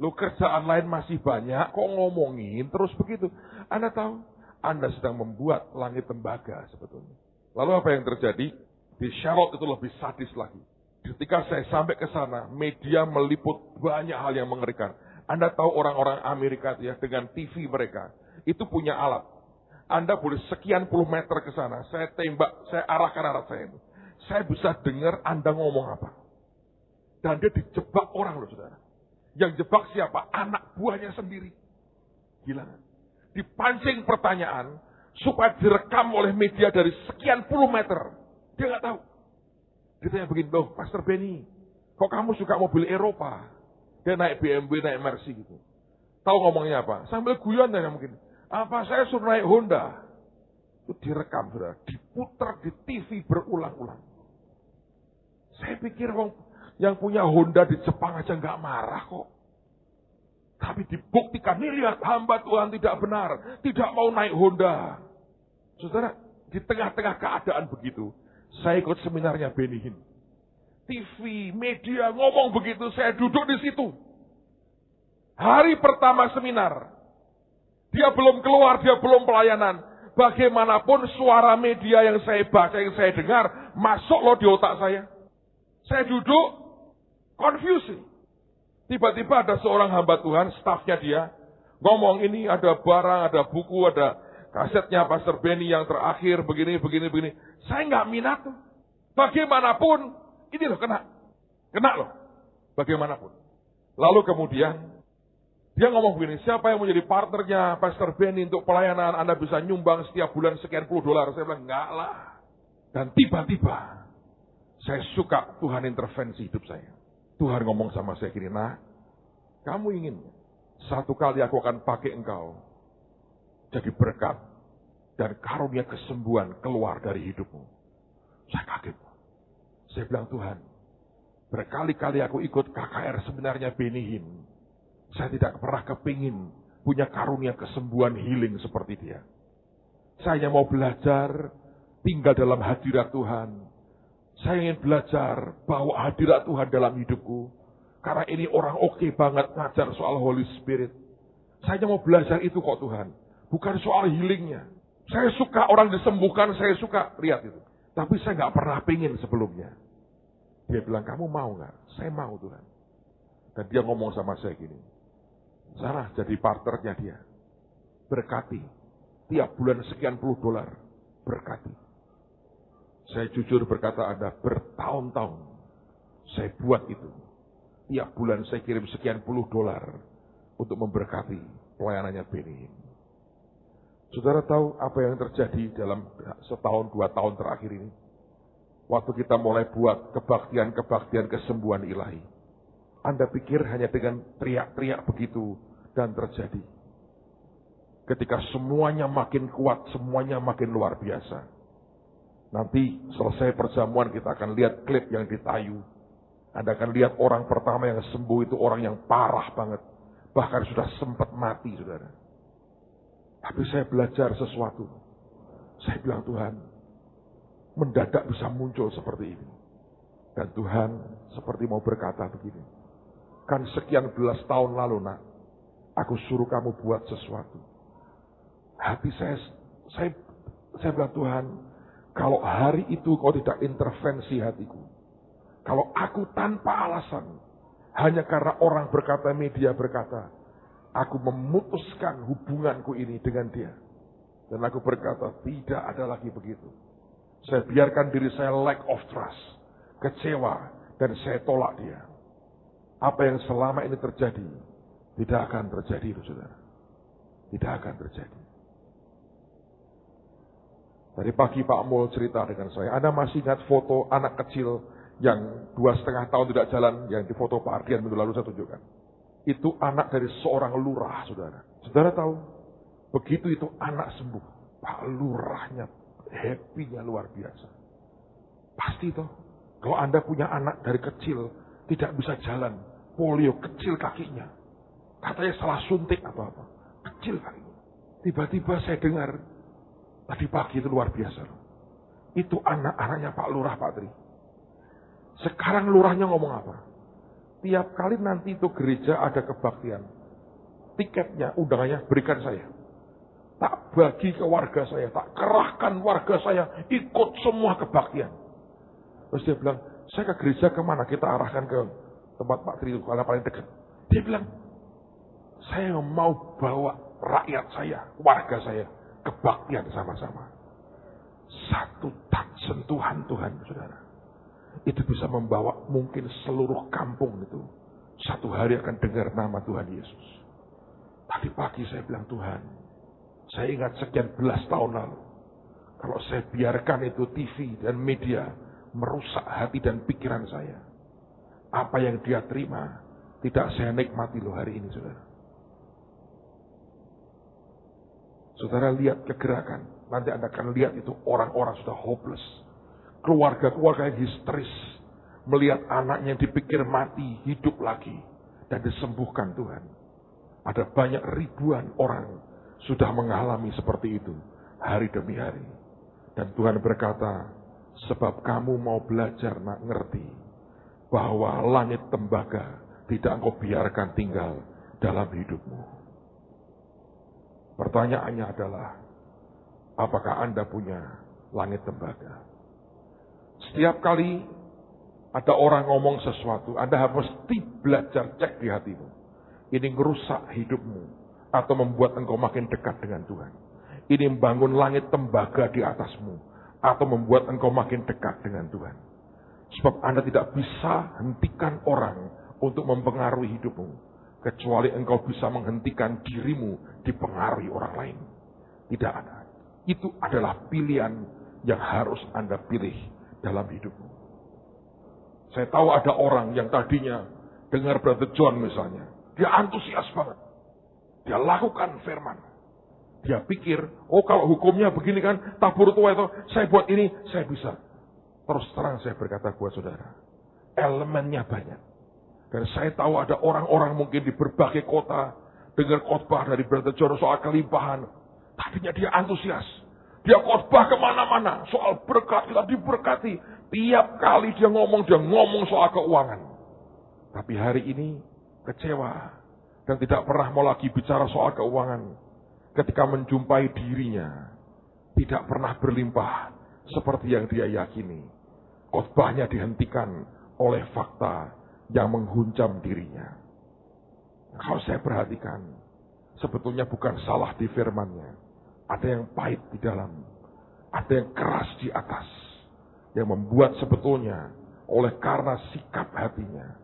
Lo kerjaan lain masih banyak, kok ngomongin terus begitu. Anda tahu, Anda sedang membuat langit tembaga sebetulnya. Lalu apa yang terjadi? Di Charlotte itu lebih sadis lagi. Ketika saya sampai ke sana, media meliput banyak hal yang mengerikan. Anda tahu orang-orang Amerika ya, dengan TV mereka, itu punya alat. Anda boleh sekian puluh meter ke sana, saya tembak, saya arahkan arah saya itu. Saya bisa dengar Anda ngomong apa. Dan dia dijebak orang loh saudara. Yang jebak siapa? Anak buahnya sendiri. Gila. Dipancing pertanyaan, supaya direkam oleh media dari sekian puluh meter. Dia nggak tahu. Dia tanya begini, loh Pastor Benny, kok kamu suka mobil Eropa? Dia naik BMW, naik Mercy gitu. Tahu ngomongnya apa? Sambil guyon ya mungkin. Apa saya suruh naik Honda? Itu direkam, saudara. Diputar di TV berulang-ulang. Saya pikir yang punya Honda di Jepang aja nggak marah kok. Tapi dibuktikan, nih lihat hamba Tuhan tidak benar. Tidak mau naik Honda. Saudara, di tengah-tengah keadaan begitu, saya ikut seminarnya Benny Hinn. TV, media ngomong begitu, saya duduk di situ. Hari pertama seminar, dia belum keluar, dia belum pelayanan. Bagaimanapun suara media yang saya baca, yang saya dengar, masuk loh di otak saya. Saya duduk, confusing. Tiba-tiba ada seorang hamba Tuhan, stafnya dia, ngomong ini ada barang, ada buku, ada kasetnya Pastor Benny yang terakhir, begini. Saya nggak minat tuh. Bagaimanapun, ini loh kena loh. Bagaimanapun. Lalu kemudian, dia ngomong begini, siapa yang menjadi partnernya Pastor Benny untuk pelayanan, Anda bisa nyumbang setiap bulan sekian puluh dolar. Saya bilang, enggak lah. Dan tiba-tiba, saya suka Tuhan intervensi hidup saya. Tuhan ngomong sama saya gini, nah, kamu ingin satu kali aku akan pakai engkau jadi berkat dan karunia kesembuhan keluar dari hidupmu. Saya kaget. Saya bilang, Tuhan, berkali-kali aku ikut KKR sebenarnya Benny Hinn. Saya tidak pernah kepingin punya karunia kesembuhan healing seperti dia. Saya mau belajar tinggal dalam hadirat Tuhan. Saya ingin belajar bawa hadirat Tuhan dalam hidupku. Karena ini orang oke banget ngajar soal Holy Spirit. Saya mau belajar itu kok Tuhan. Bukan soal healingnya. Saya suka orang disembuhkan, saya suka lihat itu. Tapi saya nggak pernah pingin sebelumnya. Dia bilang, kamu mau nggak? Saya mau Tuhan. Dan dia ngomong sama saya gini, Sarah jadi partnernya dia. Berkati. Tiap bulan sekian puluh dolar. Berkati. Saya jujur berkata Anda, bertahun-tahun saya buat itu. Tiap bulan saya kirim sekian puluh dolar untuk memberkati pelayanannya Benny Hinn. Saudara tahu apa yang terjadi dalam setahun, 2 tahun terakhir ini? Waktu kita mulai buat kebaktian kesembuhan ilahi. Anda pikir hanya dengan teriak-teriak begitu dan terjadi. Ketika semuanya makin kuat, semuanya makin luar biasa. Nanti selesai perjamuan kita akan lihat klip yang ditayu. Anda akan lihat orang pertama yang sembuh itu orang yang parah banget. Bahkan sudah sempat mati, saudara. Tapi saya belajar sesuatu. Saya bilang, Tuhan, mendadak bisa muncul seperti ini. Dan Tuhan seperti mau berkata begini. Kan sekian belas tahun lalu, nak, aku suruh kamu buat sesuatu. Hati saya bilang, Tuhan, kalau hari itu kau tidak intervensi hatiku. Kalau aku tanpa alasan, hanya karena orang berkata, media berkata, aku memutuskan hubunganku ini dengan dia. Dan aku berkata, tidak ada lagi begitu. Saya biarkan diri saya lack of trust, kecewa, dan saya tolak dia. Apa yang selama ini terjadi, tidak akan terjadi, saudara. Tidak akan terjadi. Tadi pagi Pak Mul cerita dengan saya, Anda masih ingat foto anak kecil yang 2,5 tahun tidak jalan, yang di foto Pak Ardian minggu lalu saya tunjukkan. Itu anak dari seorang lurah, saudara. Saudara tahu, begitu itu anak sembuh, Pak Lurahnya happy-nya luar biasa. Pasti toh. Kalau Anda punya anak dari kecil, tidak bisa jalan, polio, kecil kakinya. Katanya salah suntik atau apa. Kecil kakinya. Tiba-tiba saya dengar, tadi pagi itu luar biasa. Itu anak-anaknya Pak Lurah, Pak Tri. Sekarang lurahnya ngomong apa? Tiap kali nanti itu gereja ada kebaktian, tiketnya, undangannya berikan saya. Tak bagi ke warga saya, tak kerahkan warga saya ikut semua kebaktian. Terus dia bilang, saya ke gereja kemana? Kita arahkan ke tempat Pak Tri, karena paling dekat. Dia bilang, saya mau bawa rakyat saya, warga saya, kebaktian sama-sama. Satu sentuhan Tuhan, saudara. Itu bisa membawa mungkin seluruh kampung itu. Satu hari akan dengar nama Tuhan Yesus. Tadi pagi saya bilang, Tuhan, saya ingat sekian belas tahun lalu. Kalau saya biarkan itu TV dan media merusak hati dan pikiran saya. Apa yang dia terima, tidak saya nikmati loh hari ini, saudara. Saudara lihat kegerakan. Nanti Anda akan lihat itu orang-orang sudah hopeless. Keluarga-keluarga yang histeris. Melihat anaknya yang dipikir mati, hidup lagi. Dan disembuhkan Tuhan. Ada banyak ribuan orang sudah mengalami seperti itu. Hari demi hari. Dan Tuhan berkata, sebab kamu mau belajar nak ngerti. Bahwa langit tembaga tidak engkau biarkan tinggal dalam hidupmu. Pertanyaannya adalah, apakah Anda punya langit tembaga? Setiap kali ada orang ngomong sesuatu, Anda harus mesti belajar cek di hatimu. Ini merusak hidupmu atau membuat engkau makin dekat dengan Tuhan. Ini membangun langit tembaga di atasmu atau membuat engkau makin dekat dengan Tuhan. Sebab Anda tidak bisa hentikan orang untuk mempengaruhi hidupmu, kecuali engkau bisa menghentikan dirimu dipengaruhi orang lain. Tidak ada. Itu adalah pilihan yang harus Anda pilih dalam hidupmu. Saya tahu ada orang yang tadinya dengar Brother John misalnya. Dia antusias banget. Dia lakukan firman. Dia pikir, oh kalau hukumnya begini kan, tabur tua itu, saya buat ini, saya bisa. Terus terang saya berkata buat saudara, elemennya banyak. Dan saya tahu ada orang-orang mungkin di berbagai kota, dengar khotbah dari Brother John soal kelimpahan. Tadinya dia antusias. Dia khotbah kemana-mana, soal berkat, kita diberkati. Tiap kali dia ngomong soal keuangan. Tapi hari ini, kecewa. Dan tidak pernah mau lagi bicara soal keuangan. Ketika menjumpai dirinya, tidak pernah berlimpah seperti yang dia yakini. Khotbahnya dihentikan oleh fakta yang menghunjam dirinya. Kalau saya perhatikan, sebetulnya bukan salah di firmannya. Ada yang pahit di dalam, ada yang keras di atas, yang membuat sebetulnya oleh karena sikap hatinya,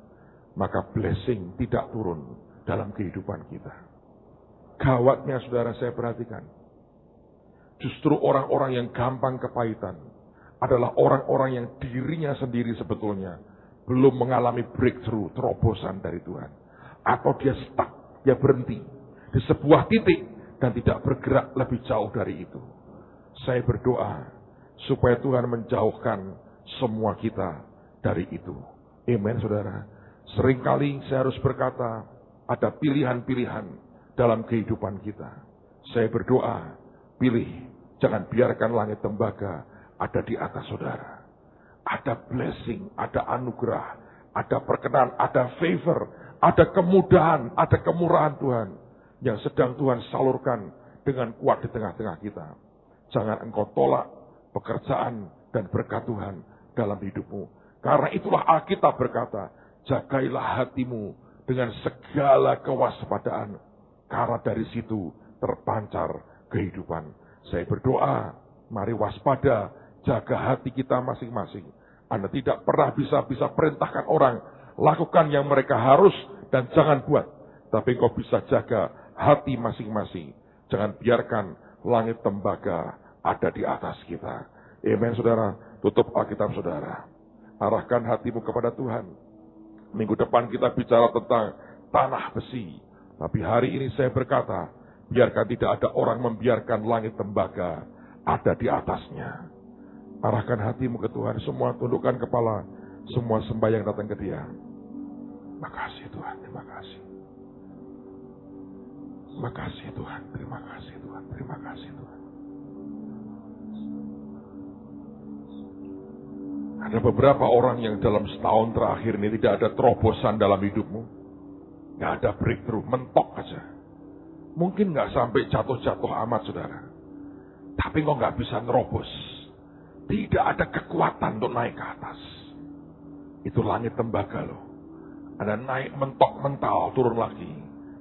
maka blessing tidak turun dalam kehidupan kita. Gawatnya saudara saya perhatikan, justru orang-orang yang gampang kepahitan adalah orang-orang yang dirinya sendiri sebetulnya belum mengalami breakthrough, terobosan dari Tuhan. Atau dia stuck, dia berhenti di sebuah titik dan tidak bergerak lebih jauh dari itu. Saya berdoa supaya Tuhan menjauhkan semua kita dari itu. Amen, saudara. Seringkali saya harus berkata, ada pilihan-pilihan dalam kehidupan kita. Saya berdoa, pilih, jangan biarkan langit tembaga ada di atas saudara. Ada blessing, ada anugerah, ada perkenan, ada favor, ada kemudahan, ada kemurahan Tuhan yang sedang Tuhan salurkan dengan kuat di tengah-tengah kita. Jangan engkau tolak pekerjaan dan berkat Tuhan dalam hidupmu. Karena itulah Alkitab berkata, jagailah hatimu dengan segala kewaspadaan, karena dari situ terpancar kehidupan. Saya berdoa, mari waspada, jaga hati kita masing-masing. Anda tidak pernah bisa perintahkan orang, lakukan yang mereka harus dan jangan buat. Tapi engkau bisa jaga hati masing-masing. Jangan biarkan langit tembaga ada di atas kita. Amen, saudara. Tutup Alkitab saudara. Arahkan hatimu kepada Tuhan. Minggu depan kita bicara tentang tanah besi. Tapi hari ini saya berkata, biarkan tidak ada orang membiarkan langit tembaga ada di atasnya. Arahkan hatimu ke Tuhan. Semua tundukkan kepala. Semua sembahyang datang ke Dia. Makasih Tuhan, terima kasih. Makasih Tuhan, terima kasih Tuhan, terima kasih Tuhan. Ada beberapa orang yang dalam setahun terakhir ini tidak ada terobosan dalam hidupmu. Gak ada breakthrough, mentok aja. Mungkin gak sampai jatuh-jatuh amat saudara. Tapi kok gak bisa nerobos. Tidak ada kekuatan untuk naik ke atas. Itu langit tembaga loh. Ada naik mentok mental, turun lagi.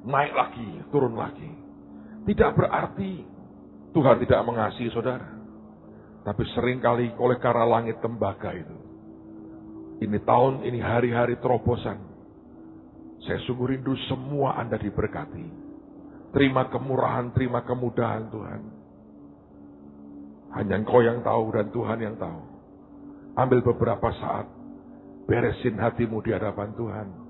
Naik lagi, turun lagi. Tidak berarti Tuhan tidak mengasihi saudara. Tapi seringkali oleh karena langit tembaga itu. Ini tahun, ini hari-hari terobosan. Saya sungguh rindu semua Anda diberkati. Terima kemurahan, terima kemudahan Tuhan. Hanya Engkau yang tahu dan Tuhan yang tahu. Ambil beberapa saat. Beresin hatimu di hadapan Tuhan.